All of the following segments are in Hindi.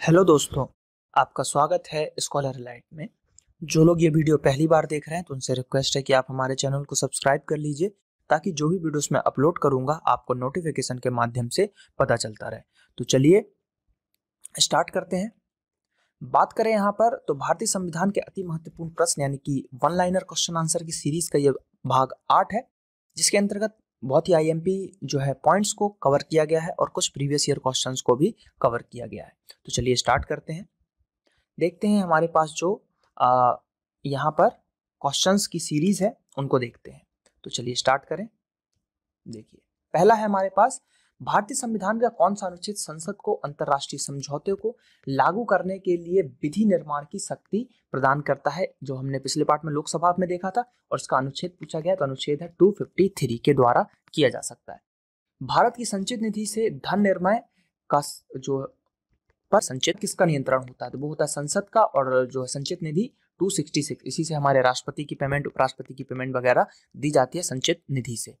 हेलो दोस्तों, आपका स्वागत है स्कॉलर लाइट में। जो लोग ये वीडियो पहली बार देख रहे हैं तो उनसे रिक्वेस्ट है कि आप हमारे चैनल को सब्सक्राइब कर लीजिए ताकि जो भी वीडियोस मैं अपलोड करूंगा आपको नोटिफिकेशन के माध्यम से पता चलता रहे। तो चलिए स्टार्ट करते हैं। बात करें यहाँ पर तो भारतीय संविधान के अति महत्वपूर्ण प्रश्न यानी कि वन लाइनर क्वेश्चन आंसर की सीरीज का ये भाग 8 है, जिसके अंतर्गत बहुत ही आईएमपी जो है पॉइंट्स को कवर किया गया है और कुछ प्रीवियस ईयर क्वेश्चंस को भी कवर किया गया है। तो चलिए स्टार्ट करते हैं। देखते हैं हमारे पास जो यहाँ पर क्वेश्चंस की सीरीज है उनको देखते हैं। तो चलिए स्टार्ट करें। देखिए पहला है हमारे पास, भारतीय संविधान का कौन सा अनुच्छेद संसद को अंतरराष्ट्रीय समझौते को लागू करने के लिए विधि निर्माण की शक्ति प्रदान करता है, जो हमने पिछले पार्ट में लोकसभा में देखा था और इसका अनुच्छेद पूछा गया। तो अनुच्छेद है 253 के द्वारा किया जा सकता है। भारत की संचित निधि से धन निर्णय का जो पर संचित किसका नियंत्रण होता है, तो वो होता है संसद का। और जो है संचित निधि 266, इसी से हमारे राष्ट्रपति की पेमेंट, उपराष्ट्रपति की पेमेंट वगैरह दी जाती है संचित निधि से।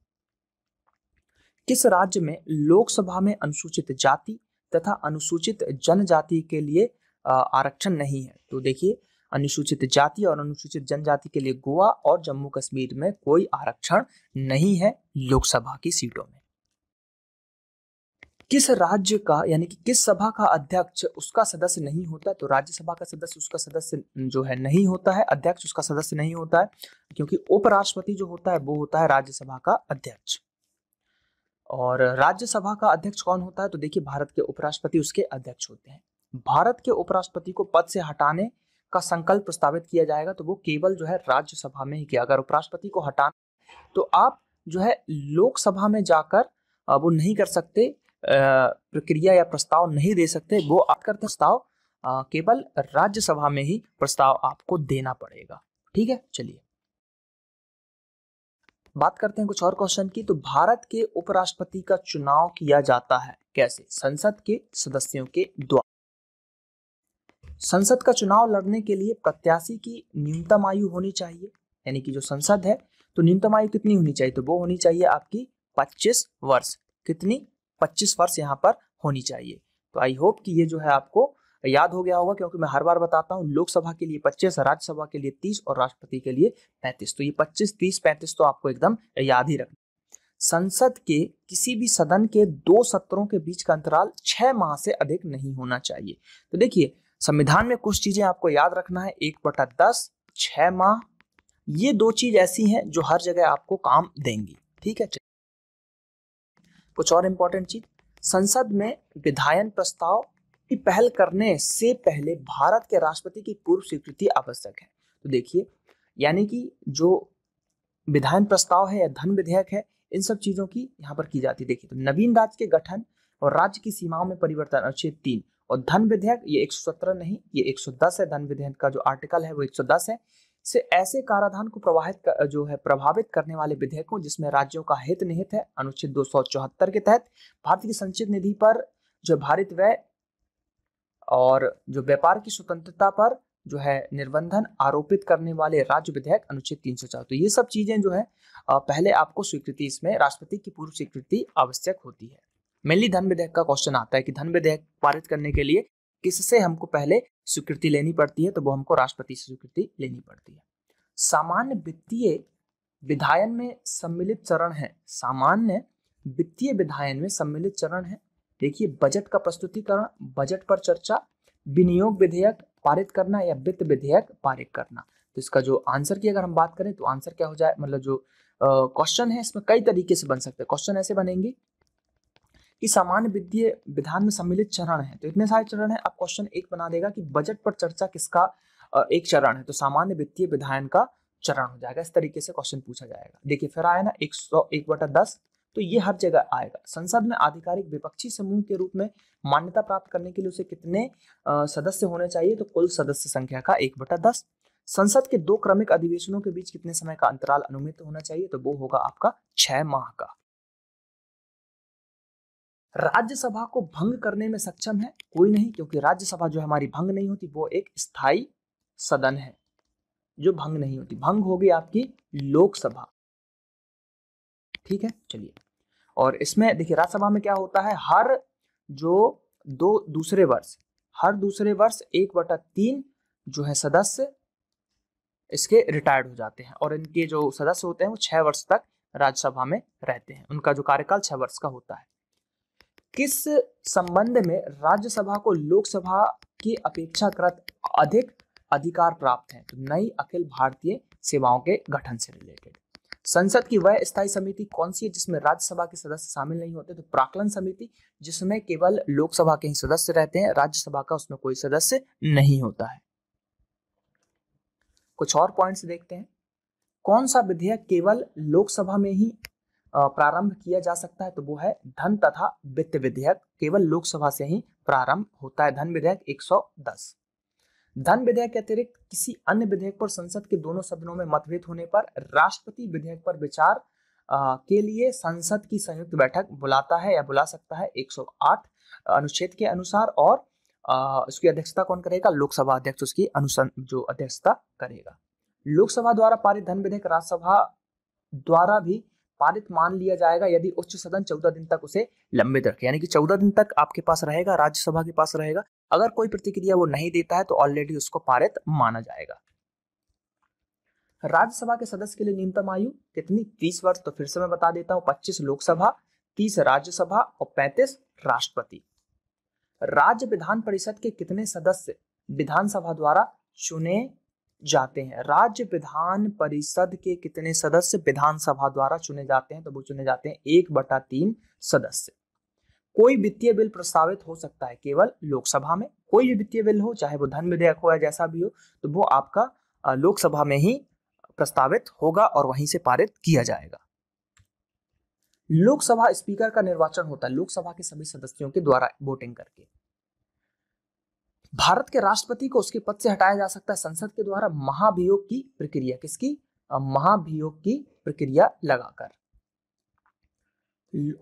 किस राज्य में लोकसभा में अनुसूचित जाति तथा अनुसूचित जनजाति के लिए आरक्षण नहीं है? तो देखिए अनुसूचित जाति और अनुसूचित जनजाति के लिए गोवा और जम्मू कश्मीर में कोई आरक्षण नहीं है लोकसभा की सीटों में। किस राज्य का यानी कि किस सभा का अध्यक्ष उसका सदस्य नहीं होता? तो राज्यसभा का सदस्य उसका सदस्य जो है नहीं होता है, अध्यक्ष उसका सदस्य नहीं होता है, क्योंकि उपराष्ट्रपति जो होता है वो होता है राज्यसभा का अध्यक्ष। और राज्यसभा का अध्यक्ष कौन होता है? तो देखिए भारत के उपराष्ट्रपति उसके अध्यक्ष होते हैं। भारत के उपराष्ट्रपति को पद से हटाने का संकल्प प्रस्तावित किया जाएगा तो वो केवल जो है राज्यसभा में ही किया। अगर उपराष्ट्रपति को हटाना तो आप जो है लोकसभा में जाकर वो नहीं कर सकते, प्रक्रिया या प्रस्ताव नहीं दे सकते। वो आप करते प्रस्ताव केवल राज्यसभा में ही प्रस्ताव आपको देना पड़ेगा। ठीक है, चलिए बात करते हैं कुछ और क्वेश्चन की। तो भारत के उपराष्ट्रपति का चुनाव किया जाता है कैसे? संसद के सदस्यों के द्वारा। संसद का चुनाव लड़ने के लिए प्रत्याशी की न्यूनतम आयु होनी चाहिए, यानी कि जो संसद है तो न्यूनतम आयु कितनी होनी चाहिए? तो वो होनी चाहिए आपकी 25 वर्ष। कितनी? 25 वर्ष यहाँ पर होनी चाहिए। तो आई होप कि ये जो है आपको याद हो गया होगा, क्योंकि मैं हर बार बताता हूँ लोकसभा के लिए 25, राज्यसभा के लिए 30 और राष्ट्रपति के लिए 35। तो ये 25, 30, 35 तो आपको एकदम याद ही रखना। संसद के किसी भी सदन के 2 सत्रों के बीच का अंतराल 6 माह से अधिक नहीं होना चाहिए। तो देखिए संविधान में कुछ चीजें आपको याद रखना है। 1/10, 6 माह, ये 2 चीज ऐसी हैं जो हर जगह आपको काम देंगी। ठीक है, कुछ और इंपॉर्टेंट चीज, संसद में विधायन प्रस्ताव की पहल करने से पहले भारत के राष्ट्रपति की पूर्व स्वीकृति आवश्यक है। तो देखिए यानी कि जो विधायन प्रस्ताव है या धन विधेयक है, इन सब चीजों की यहाँ पर की जाती है। देखिए तो नवीन राज्य के गठन और राज्य की सीमाओं में परिवर्तन अनुच्छेद 3, और धन विधेयक ये 117 नहीं, ये 110 है। धन विधेयक का जो आर्टिकल है वो 110 है। से ऐसे कराधान को प्रभावित करने वाले विधेयकों जिसमें राज्यों का हित निहित है, अनुच्छेद 274 के तहत भारत की संचित निधि पर जो भारित व्यय और जो व्यापार की स्वतंत्रता पर जो है निर्बंधन आरोपित करने वाले राज्य विधेयक अनुच्छेद 304। तो ये सब चीजें जो है पहले आपको स्वीकृति, इसमें राष्ट्रपति की पूर्व स्वीकृति आवश्यक होती है। मेनली धन विधेयक का क्वेश्चन आता है कि धन विधेयक पारित करने के लिए किससे हमको पहले स्वीकृति लेनी पड़ती है? तो वो हमको राष्ट्रपति से स्वीकृति लेनी पड़ती है। सामान्य वित्तीय विधायन में सम्मिलित चरण है। सामान्य वित्तीय विधायन में सम्मिलित चरण है। देखिए बजट का प्रस्तुतिकरण, बजट पर चर्चा, विनियोग विधेयक पारित करना या वित्त विधेयक पारित करना। तो इसका जो आंसर की अगर हम बात करें तो आंसर क्या हो जाए, मतलब जो क्वेश्चन है इसमें कई तरीके से बन सकते हैं। क्वेश्चन ऐसे बनेंगे कि सामान्य वित्तीय विधान में सम्मिलित चरण है, तो इतने सारे चरण है। अब क्वेश्चन एक बना देगा कि बजट पर चर्चा किसका एक चरण है, तो सामान्य वित्तीय विधान का चरण हो जाएगा। इस तरीके से क्वेश्चन पूछा जाएगा। देखिए फिर आया ना 101/10, तो ये हर जगह आएगा। संसद में आधिकारिक विपक्षी समूह के रूप में मान्यता प्राप्त करने के लिए उसे कितने सदस्य होने चाहिए? तो कुल सदस्य संख्या का 1/10। संसद के 2 क्रमिक अधिवेशनों के बीच कितने समय का अंतराल अनुमित होना चाहिए? तो वो होगा आपका 6 माह का। राज्यसभा को भंग करने में सक्षम है कोई नहीं, क्योंकि राज्यसभा जो हमारी भंग नहीं होती, वो एक स्थायी सदन है जो भंग नहीं होती। भंग होगी आपकी लोकसभा। ठीक है, चलिए। और इसमें देखिए राज्यसभा में क्या होता है, हर जो 2 दूसरे वर्ष हर दूसरे वर्ष 1/3 जो है सदस्य इसके रिटायर्ड हो जाते हैं और इनके जो सदस्य होते हैं वो 6 वर्ष तक राज्यसभा में रहते हैं। उनका जो कार्यकाल 6 वर्ष का होता है। किस संबंध में राज्यसभा को लोकसभा की अपेक्षाकृत अधिक अधिकार प्राप्त हैं? तो नई अखिल भारतीय सेवाओं के गठन से रिलेटेड। संसद की वह स्थायी समिति कौन सी है जिसमें राज्यसभा के सदस्य शामिल नहीं होते? तो प्राक्कलन समिति, जिसमें केवल लोकसभा के ही सदस्य रहते हैं, राज्यसभा का उसमें कोई सदस्य नहीं होता है। कुछ और पॉइंट्स देखते हैं। कौन सा विधेयक केवल लोकसभा में ही प्रारंभ किया जा सकता है? तो वो है धन तथा वित्त विधेयक, केवल लोकसभा से ही प्रारंभ होता है। धन विधेयक 110। धन विधेयक के अतिरिक्त किसी अन्य विधेयक पर संसद के दोनों सदनों में मतभेद होने पर राष्ट्रपति विधेयक पर विचार के लिए संसद की संयुक्त बैठक बुलाता है या बुला सकता है 108 अनुच्छेद के अनुसार। और उसकी अध्यक्षता कौन करेगा? लोकसभा अध्यक्ष उसकी जो अध्यक्षता करेगा। लोकसभा द्वारा पारित धन विधेयक राज्यसभा द्वारा भी पारित मान लिया जाएगा यदि उच्च सदन 14 दिन तक उसे लंबित रखे, यानी कि 14 दिन तक आपके पास रहेगा, राज्यसभा के पास रहेगा। अगर कोई प्रतिक्रिया वो नहीं देता है तो ऑलरेडी उसको पारित माना जाएगा। राज्यसभा के सदस्य के लिए न्यूनतम आयु कितनी? 30 वर्ष। तो फिर से मैं बता देता हूं, 25 लोकसभा, 30 राज्यसभा और 35 राष्ट्रपति। राज्य विधान परिषद के कितने सदस्य विधानसभा द्वारा चुने जाते हैं? राज्य विधान परिषद के कितने सदस्य विधानसभा द्वारा चुने जाते हैं? तो वो चुने जाते हैं 1/3 सदस्य। कोई वित्तीय बिल प्रस्तावित हो सकता है केवल लोकसभा में। कोई भी वित्तीय बिल हो, चाहे वो धन विधेयक हो या जैसा भी हो, तो वो आपका लोकसभा में ही प्रस्तावित होगा और वहीं से पारित किया जाएगा। लोकसभा स्पीकर का निर्वाचन होता है लोकसभा के सभी सदस्यों के द्वारा वोटिंग करके। भारत के राष्ट्रपति को उसके पद से हटाया जा सकता है संसद के द्वारा महाभियोग की प्रक्रिया। किसकी? महाभियोग की प्रक्रिया लगाकर।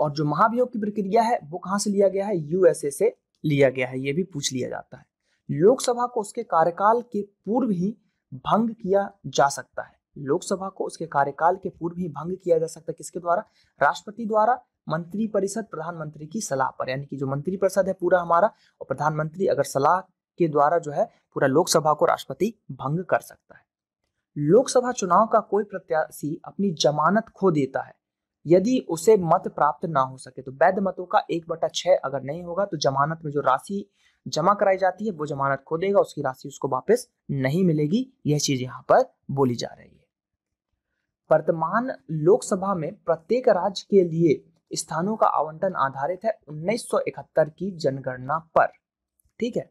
और जो महाभियोग की प्रक्रिया है वो कहां से लिया गया है? यूएसए से लिया गया है। ये भी पूछ लिया जाता है। लोकसभा को उसके कार्यकाल के पूर्व ही भंग किया जा सकता है। लोकसभा को उसके कार्यकाल के पूर्व ही भंग किया जा सकता है। किसके द्वारा? राष्ट्रपति द्वारा, मंत्रिपरिषद प्रधानमंत्री की सलाह पर। यानी कि जो मंत्रिपरिषद है पूरा हमारा, और प्रधानमंत्री अगर सलाह के द्वारा जो है पूरा लोकसभा को राष्ट्रपति भंग कर सकता है। लोकसभा चुनाव का कोई प्रत्याशी अपनी जमानत खो देता है यदि उसे मत प्राप्त ना हो सके। तो वैध मतों का 1/6 अगर नहीं होगा तो जमानत में जो राशि जमा कराई जाती है वो जमानत खो देगा, उसकी राशि उसको वापस नहीं मिलेगी। यह चीज यहाँ पर बोली जा रही है। वर्तमान लोकसभा में प्रत्येक राज्य के लिए स्थानों का आवंटन आधारित है 1971 की जनगणना पर। ठीक है।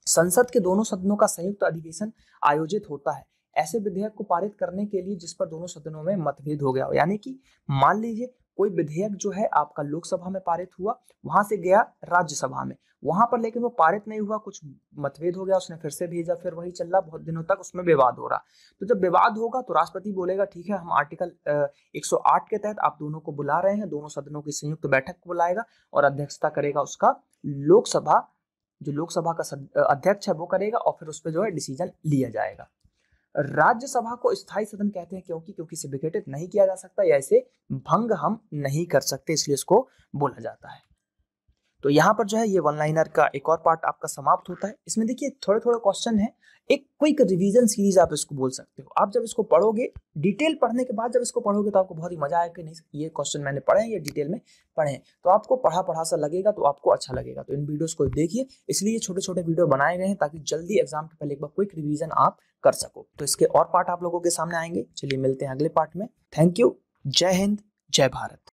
संसद के दोनों सदनों का संयुक्त अधिवेशन आयोजित होता है ऐसे विधेयक को पारित करने के लिए जिस पर दोनों सदनों में मतभेद हो गया हो। यानी कि मान लीजिए कोई विधेयक जो है आपका लोकसभा में पारित हुआ, वहां से गया राज्यसभा में, वहां पर लेकिन वो पारित नहीं हुआ, कुछ मतभेद हो गया, उसने फिर से भेजा, फिर वही चल रहा बहुत दिनों तक, उसमें विवाद हो रहा। तो जब विवाद होगा तो राष्ट्रपति बोलेगा ठीक है, हम आर्टिकल 108 के तहत आप दोनों को बुला रहे हैं, दोनों सदनों की संयुक्त बैठक को बुलाएगा और अध्यक्षता करेगा उसका लोकसभा, जो लोकसभा का अध्यक्ष है वो करेगा और फिर उस पर जो है डिसीजन लिया जाएगा। राज्यसभा को स्थायी सदन कहते हैं क्योंकि इसे विघटित नहीं किया जा सकता या इसे भंग हम नहीं कर सकते, इसलिए इसको बोला जाता है। तो यहाँ पर जो है ये वन लाइनर का एक और पार्ट आपका समाप्त होता है। इसमें देखिए थोड़े थोड़े क्वेश्चन है, एक क्विक रिवीजन सीरीज आप इसको बोल सकते हो। आप जब इसको पढ़ोगे, डिटेल पढ़ने के बाद जब इसको पढ़ोगे तो आपको बहुत ही मजा आएगा कि नहीं ये क्वेश्चन मैंने पढ़े हैं, ये डिटेल में पढ़े हैं, तो आपको पढ़ा सा लगेगा, तो आपको अच्छा लगेगा। तो इन वीडियोस को देखिए, इसलिए छोटे छोटे वीडियो बनाए गए हैं ताकि जल्दी एग्जाम के पहले एक बार क्विक रिवीजन आप कर सको। तो इसके और पार्ट आप लोगों के सामने आएंगे। चलिए मिलते हैं अगले पार्ट में। Thank you. जय हिंद, जय भारत।